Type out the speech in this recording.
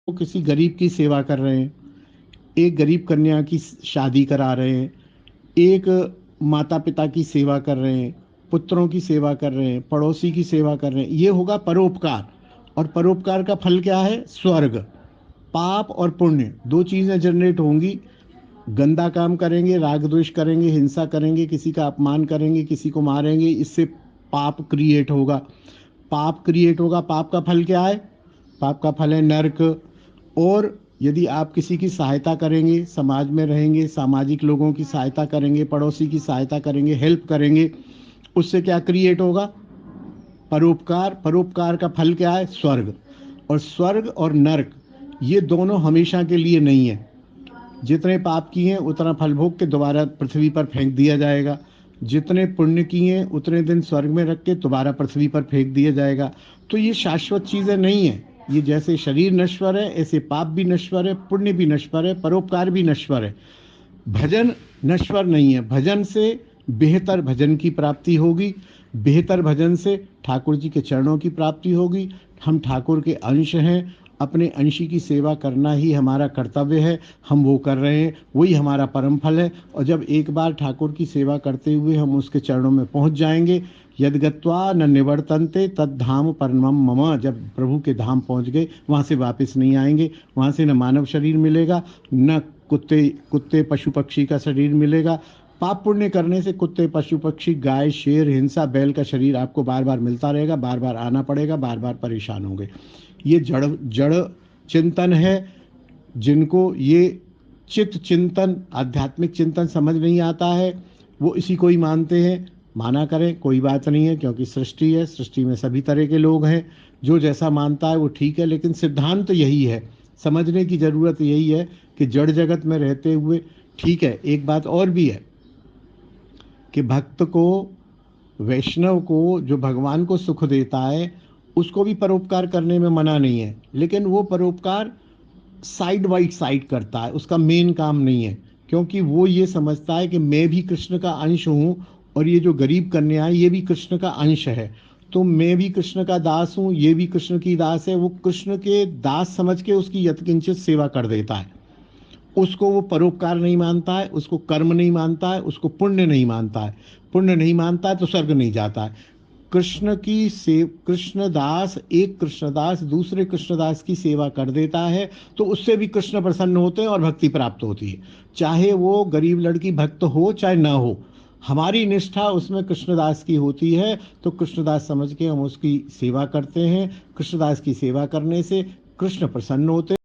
वो किसी गरीब की सेवा कर रहे हैं, एक गरीब कन्या की शादी करा रहे हैं, एक माता पिता की सेवा कर रहे हैं, पुत्रों की सेवा कर रहे हैं, पड़ोसी की सेवा कर रहे हैं, ये होगा परोपकार। और परोपकार का फल क्या है? स्वर्ग। पाप और पुण्य दो चीजें जनरेट होंगी। गंदा काम करेंगे, राग द्वेष करेंगे, हिंसा करेंगे, किसी का अपमान करेंगे, किसी को मारेंगे, इससे पाप क्रिएट होगा। पाप क्रिएट होगा, पाप का फल क्या है? पाप का फल है नरक। और यदि आप किसी की सहायता करेंगे, समाज में रहेंगे, सामाजिक लोगों की सहायता करेंगे, पड़ोसी की सहायता करेंगे, हेल्प करेंगे, उससे क्या क्रिएट होगा? परोपकार। परोपकार का फल क्या है? स्वर्ग। और स्वर्ग और नरक ये दोनों हमेशा के लिए नहीं है। जितने पाप किए उतना फल भोग के दोबारा पृथ्वी पर फेंक दिया जाएगा, जितने पुण्य किए उतने दिन स्वर्ग में रख के दोबारा पृथ्वी पर फेंक दिया जाएगा। तो ये शाश्वत चीजें नहीं है। ये जैसे शरीर नश्वर है, ऐसे पाप भी नश्वर है, पुण्य भी नश्वर है, परोपकार भी नश्वर है। भजन नश्वर नहीं है। भजन से बेहतर भजन की प्राप्ति होगी, बेहतर भजन से ठाकुर जी के चरणों की प्राप्ति होगी। हम ठाकुर के अंश हैं, अपने अंशी की सेवा करना ही हमारा कर्तव्य है। हम वो कर रहे हैं, वही हमारा परम फल है। और जब एक बार ठाकुर की सेवा करते हुए हम उसके चरणों में पहुंच जाएंगे, यद गत्वा न निवर्तन्ते तद धाम परमम मम, जब प्रभु के धाम पहुंच गए वहां से वापस नहीं आएंगे। वहां से न मानव शरीर मिलेगा, न कुत्ते कुत्ते पशु पक्षी का शरीर मिलेगा। पाप पुण्य करने से कुत्ते पशु पक्षी गाय शेर हिंसा बैल का शरीर आपको बार बार मिलता रहेगा, बार बार आना पड़ेगा, बार बार परेशान होंगे। ये जड़ जड़ चिंतन है। जिनको ये चित्त चिंतन आध्यात्मिक चिंतन समझ नहीं आता है, वो इसी को ही मानते हैं। माना करें, कोई बात नहीं है, क्योंकि सृष्टि है, सृष्टि में सभी तरह के लोग हैं। जो जैसा मानता है वो ठीक है, लेकिन सिद्धांत तो यही है। समझने की जरूरत यही है कि जड़ जगत में रहते हुए ठीक है। एक बात और भी है कि भक्त को, वैष्णव को, जो भगवान को सुख देता है उसको भी परोपकार करने में मना नहीं है, लेकिन वो परोपकार साइड बाई साइड करता है, उसका मेन काम नहीं है। क्योंकि वो ये समझता है कि मैं भी कृष्ण का अंश हूँ, और ये जो गरीब कन्या है ये भी कृष्ण का अंश है। तो मैं भी कृष्ण का दास हूँ, ये भी कृष्ण की दास है। वो कृष्ण के दास समझ के उसकी यत्किंचित सेवा कर देता है। उसको वो परोपकार नहीं मानता है, उसको कर्म नहीं मानता है, उसको पुण्य नहीं मानता है। पुण्य नहीं मानता है तो स्वर्ग नहीं जाता है। कृष्ण की से कृष्णदास, एक कृष्णदास दूसरे कृष्णदास की सेवा कर देता है तो उससे भी कृष्ण प्रसन्न होते हैं और भक्ति प्राप्त होती है। चाहे वो गरीब लड़की भक्त हो चाहे ना हो, हमारी निष्ठा उसमें कृष्णदास की होती है। तो कृष्णदास समझ के हम उसकी सेवा करते हैं। कृष्णदास की सेवा करने से कृष्ण प्रसन्न होते हैं।